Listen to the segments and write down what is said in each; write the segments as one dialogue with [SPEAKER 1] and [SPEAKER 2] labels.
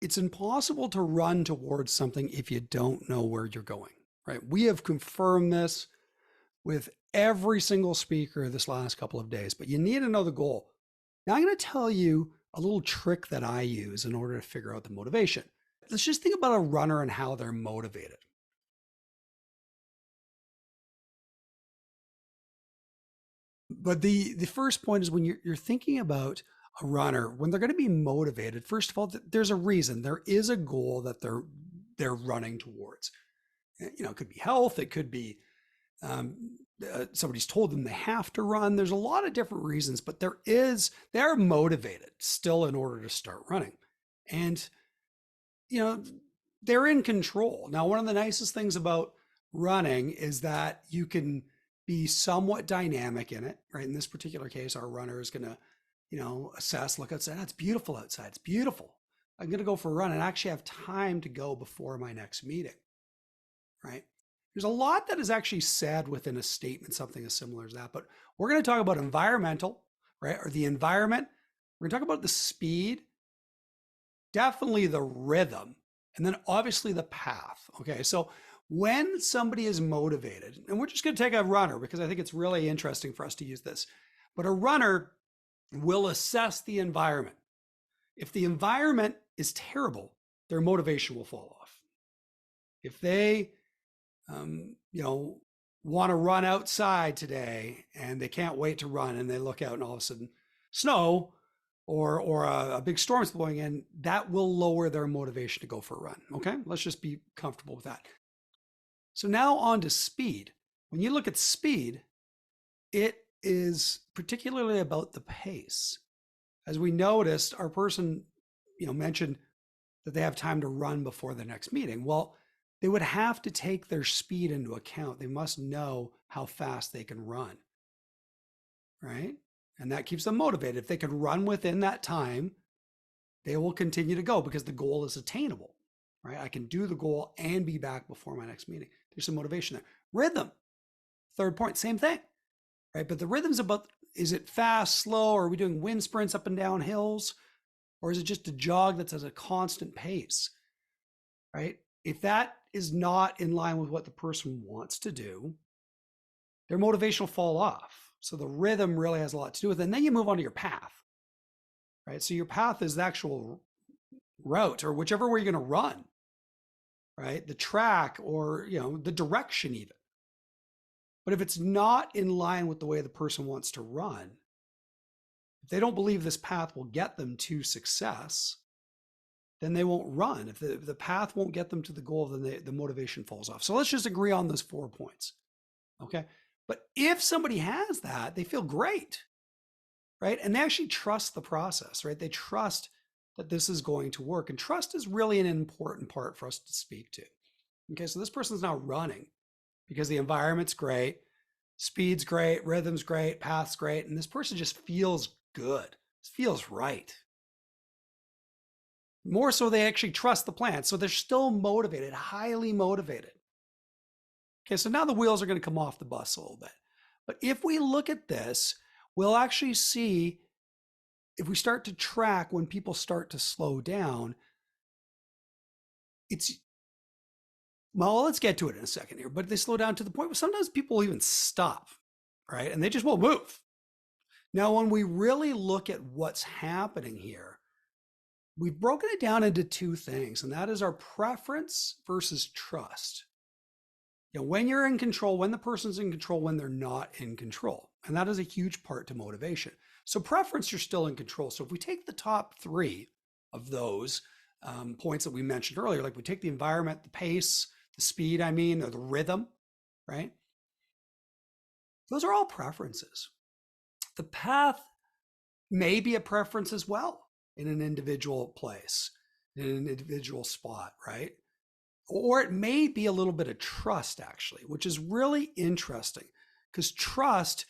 [SPEAKER 1] it's impossible to run towards something if you don't know where you're going, right? We have confirmed this with every single speaker this last couple of days, but you need to know the goal. Now I'm going to tell you a little trick that I use in order to figure out the motivation. Let's just think about a runner and how they're motivated. But the first point is when you're thinking about a runner, when they're going to be motivated, first of all, there's a reason. There is a goal that they're running towards. It could be health. It could be somebody's told them they have to run. There's a lot of different reasons, but they're motivated still in order to start running. And, they're in control. Now, one of the nicest things about running is that you can be somewhat dynamic in it, right? In this particular case, our runner is going to, assess, look outside. It's beautiful outside. It's beautiful. I'm going to go for a run and actually have time to go before my next meeting, right? There's a lot that is actually said within a statement, something as similar as that, but we're going to talk about environmental, right? Or the environment. We're going to talk about the speed, definitely the rhythm, and then obviously the path. Okay. So when somebody is motivated, and we're just going to take a runner because I think it's really interesting for us to use this, but a runner will assess the environment. If the environment is terrible, their motivation will fall off. If they, want to run outside today and they can't wait to run and they look out and all of a sudden snow or a big storm's blowing in, that will lower their motivation to go for a run. Okay. Let's just be comfortable with that. So now on to speed. When you look at speed, it is particularly about the pace. As we noticed, our person, mentioned that they have time to run before the next meeting. Well, they would have to take their speed into account. They must know how fast they can run, right? And that keeps them motivated. If they can run within that time, they will continue to go because the goal is attainable, right? I can do the goal and be back before my next meeting. There's some motivation there. Rhythm, third point, same thing, right? But the rhythm's about, is it fast, slow? Are we doing wind sprints up and down hills? Or is it just a jog that's at a constant pace, right? If that is not in line with what the person wants to do, their motivation will fall off. So the rhythm really has a lot to do with it. And then you move on to your path, right? So your path is the actual route or whichever way you're going to run, right? The track or, the direction even. But if it's not in line with the way the person wants to run, if they don't believe this path will get them to success, then they won't run. If the path won't get them to the goal, then the motivation falls off. So let's just agree on those 4 points. Okay. But if somebody has that, they feel great, right? And they actually trust the process, right? They trust that this is going to work. And trust is really an important part for us to speak to. Okay. So this person's now running because the environment's great, speed's great, rhythm's great, path's great. And this person just feels good. It feels right. More so they actually trust the plan. So they're still motivated, highly motivated. Okay, so now the wheels are going to come off the bus a little bit. But if we look at this, we'll actually see if we start to track when people start to slow down, let's get to it in a second here, but they slow down to the point where sometimes people even stop, right? And they just won't move. Now, when we really look at what's happening here, we've broken it down into 2 things, and that is our preference versus trust. When you're in control, when the person's in control, when they're not in control. And that is a huge part to motivation. So preference, you're still in control. So if we take the top 3 of those points that we mentioned earlier, like we take the environment, the pace, the speed, or the rhythm, right? Those are all preferences. The path may be a preference as well in an individual place, in an individual spot, right? Or it may be a little bit of trust, actually, which is really interesting because trust,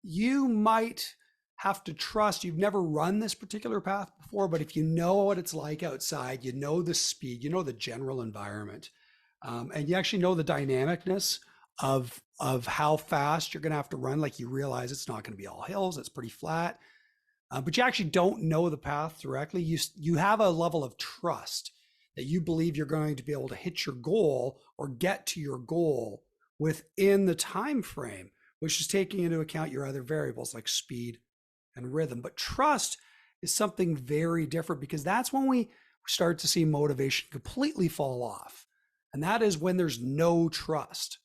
[SPEAKER 1] you might have to trust. You've never run this particular path before, but if you know what it's like outside, you know the speed, you know the general environment, and you actually know the dynamicness of how fast you're going to have to run. Like you realize it's not going to be all hills, it's pretty flat, but you actually don't know the path directly. You have a level of trust that you believe you're going to be able to hit your goal or get to your goal within the time frame, which is taking into account your other variables like speed and rhythm. But trust is something very different, because that's when we start to see motivation completely fall off. And that is when there's no trust.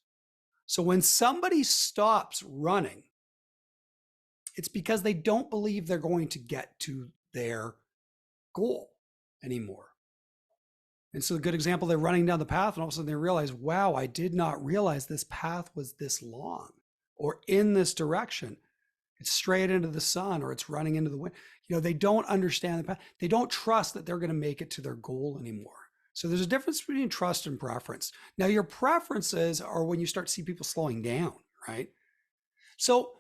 [SPEAKER 1] So when somebody stops running, it's because they don't believe they're going to get to their goal anymore. And so a good example, they're running down the path and all of a sudden they realize, wow, I did not realize this path was this long or in this direction. It's straight into the sun or it's running into the wind. They don't understand the path. They don't trust that they're going to make it to their goal anymore. So there's a difference between trust and preference. Now, your preferences are when you start to see people slowing down, right? So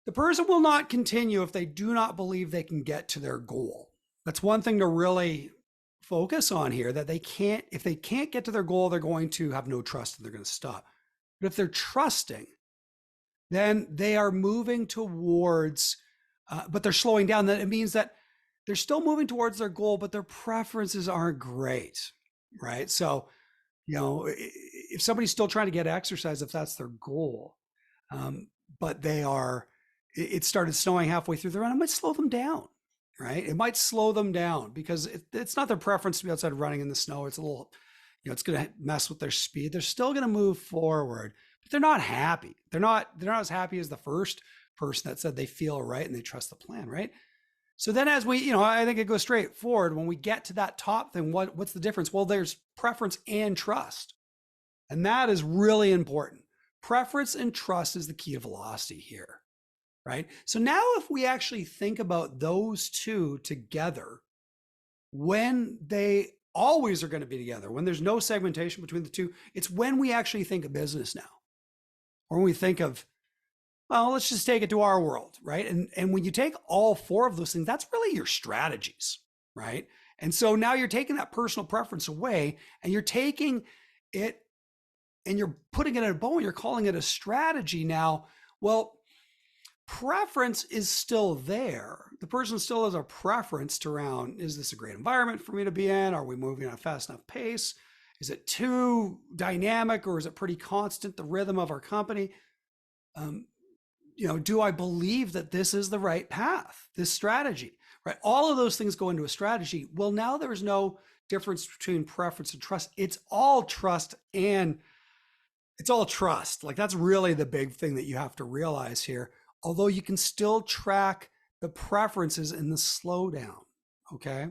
[SPEAKER 1] the person will not continue if they do not believe they can get to their goal. That's one thing to really focus on here, that if they can't get to their goal, they're going to have no trust and they're going to stop. But if they're trusting, then they are moving towards, but they're slowing down. Then it means that they're still moving towards their goal, but their preferences aren't great, right? So, if somebody's still trying to get exercise, if that's their goal, but it started snowing halfway through the run, it might slow them down, right? It might slow them down because it's not their preference to be outside running in the snow. It's a little, it's going to mess with their speed. They're still going to move forward, but they're not happy. They're not as happy as the first person that said they feel right and they trust the plan, right? So then as we, I think it goes straight forward. When we get to that top thing, what's the difference? Well, there's preference and trust. And that is really important. Preference and trust is the key to velocity here, right? So now if we actually think about those two together, when they always are going to be together, when there's no segmentation between the two, it's when we actually think of business now. Or when we think of, well, let's just take it to our world, right? And when you take all four of those things, that's really your strategies, right? And so now you're taking that personal preference away and you're taking it and you're putting it in a bow and you're calling it a strategy now. Well, preference is still there. The person still has a preference to around, is this a great environment for me to be in? Are we moving at a fast enough pace? Is it too dynamic or is it pretty constant, the rhythm of our company? Do I believe that this is the right path, this strategy, right? All of those things go into a strategy. Well, now there's no difference between preference and trust. It's all trust and it's all trust. Like that's really the big thing that you have to realize here. Although you can still track the preferences in the slowdown, okay?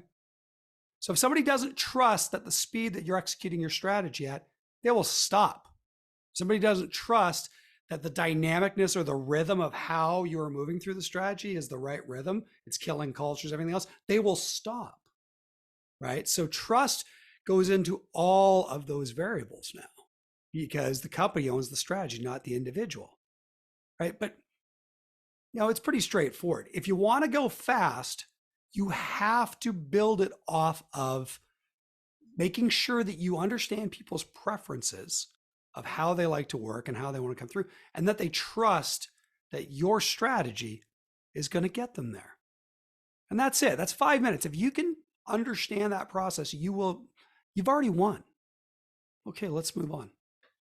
[SPEAKER 1] So if somebody doesn't trust that the speed that you're executing your strategy at, they will stop. If somebody doesn't trust that the dynamicness or the rhythm of how you are moving through the strategy is the right rhythm, it's killing cultures, everything else, they will stop, right? So trust goes into all of those variables now because the company owns the strategy, not the individual, right? But, it's pretty straightforward. If you want to go fast, you have to build it off of making sure that you understand people's preferences of how they like to work and how they want to come through, and that they trust that your strategy is going to get them there. And that's it. That's 5 minutes. If you can understand that process, you've already won. Okay, let's move on.